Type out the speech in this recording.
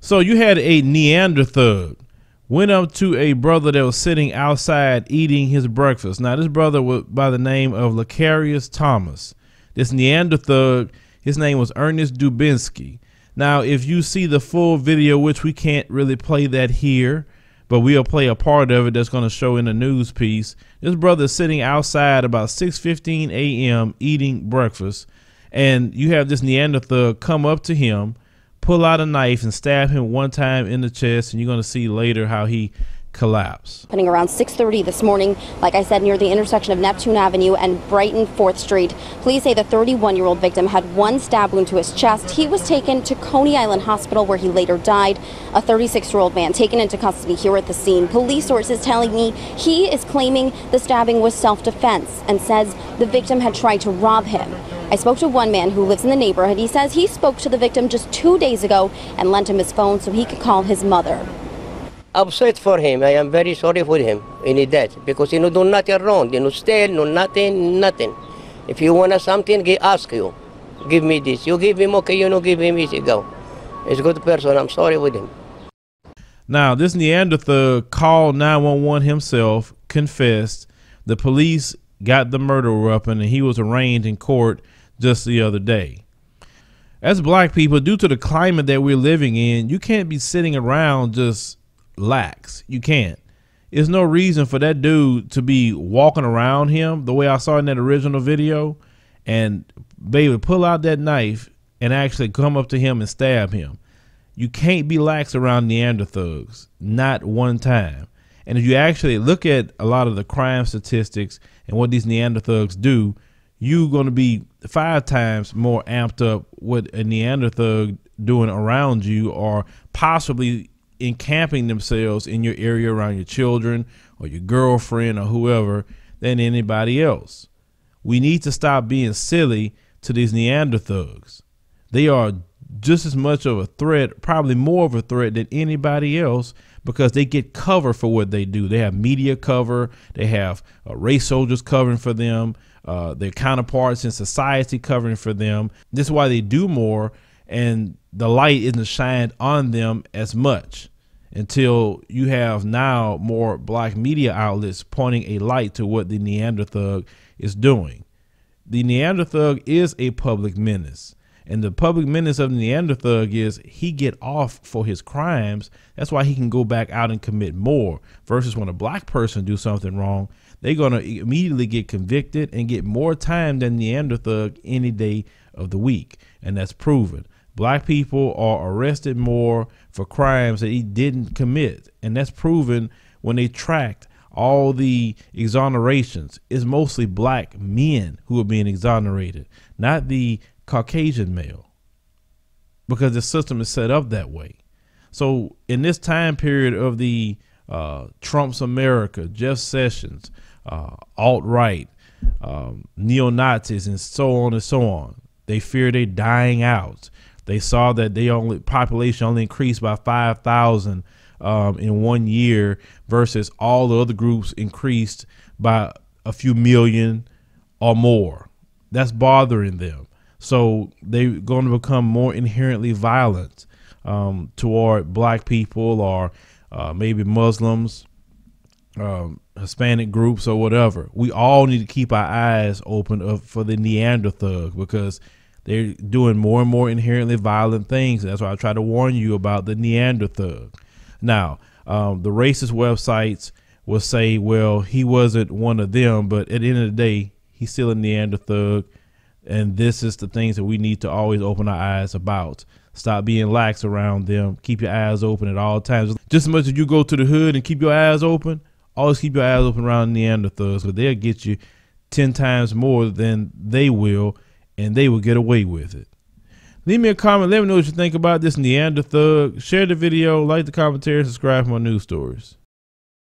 So you had a NeanderThug went up to a brother that was sitting outside eating his breakfast. Now, this brother was by the name of Lecarius Thomas. This NeanderThug, his name was Ernest Dubinsky. Now, if you see the full video, which we can't really play that here, but we'll play a part of it that's going to show in the news piece. This brother is sitting outside about 6:15 a.m. eating breakfast, and you have this NeanderThug come up to him, pull out a knife and stab him one time in the chest, and you're going to see later how he collapsed. Happening around 6:30 this morning, like I said, near the intersection of Neptune Avenue and Brighton 4th Street. Police say the 31-year-old victim had one stab wound to his chest. He was taken to Coney Island Hospital, where he later died. A 36-year-old man taken into custody here at the scene. Police sources telling me he is claiming the stabbing was self-defense and says the victim had tried to rob him. I spoke to one man who lives in the neighborhood. He says he spoke to the victim just 2 days ago and lent him his phone so he could call his mother. Upset for him. I am very sorry for him in his death, because do nothing wrong, steal, no nothing. If you want something, he ask you, give me this. You give him, okay, give him easy, go. He's a good person. I'm sorry with him. Now, this NeanderThug called 911 himself, confessed. The police got the murder weapon, and he was arraigned in court just the other day. As black people, due to the climate that we're living in, you can't be sitting around just lax. You can't. There's no reason for that dude to be walking around him the way I saw in that original video and baby pull out that knife and actually come up to him and stab him. You can't be lax around NeanderThugs, not one time. And if you actually look at a lot of the crime statistics and what these NeanderThugs do, you're going to be 5 times more amped up what a NeanderThug doing around you, or possibly encamping themselves in your area around your children or your girlfriend or whoever than anybody else. We need to stop being silly to these NeanderThugs. They are just as much of a threat, probably more of a threat than anybody else, because they get cover for what they do. They have media cover. They have race soldiers covering for them, their counterparts in society covering for them. This is why they do more, and the light isn't shined on them as much, until you have now more black media outlets pointing a light to what the NeanderThug is doing. The NeanderThug is a public menace, and the public menace of the NeanderThug is he get off for his crimes. That's why he can go back out and commit more, versus when a black person do something wrong, they're going to immediately get convicted and get more time than NeanderThug any day of the week. And that's proven. Black people are arrested more for crimes that he didn't commit. And that's proven when they tracked all the exonerations. It's mostly black men who are being exonerated, not the Caucasian male, because the system is set up that way. So in this time period of the Trump's America, Jeff Sessions, alt-right, neo-Nazis, and so on and so on, they fear they're dying out. They saw that population only increased by 5,000 in 1 year, versus all the other groups increased by a few million or more. That's bothering them. So they're going to become more inherently violent toward black people, or maybe Muslims, Hispanic groups, or whatever. We all need to keep our eyes open for the NeanderThug, because they're doing more and more inherently violent things. That's why I try to warn you about the NeanderThug. Now, the racist websites will say, well, he wasn't one of them, but at the end of the day, he's still a NeanderThug. And this is the things that we need to always open our eyes about. Stop being lax around them. Keep your eyes open at all times. Just as much as you go to the hood and keep your eyes open, always keep your eyes open around NeanderThugs, because they'll get you 10 times more than they will, and they will get away with it. Leave me a comment. Let me know what you think about this NeanderThug. Share the video, like the commentary, subscribe for more news stories.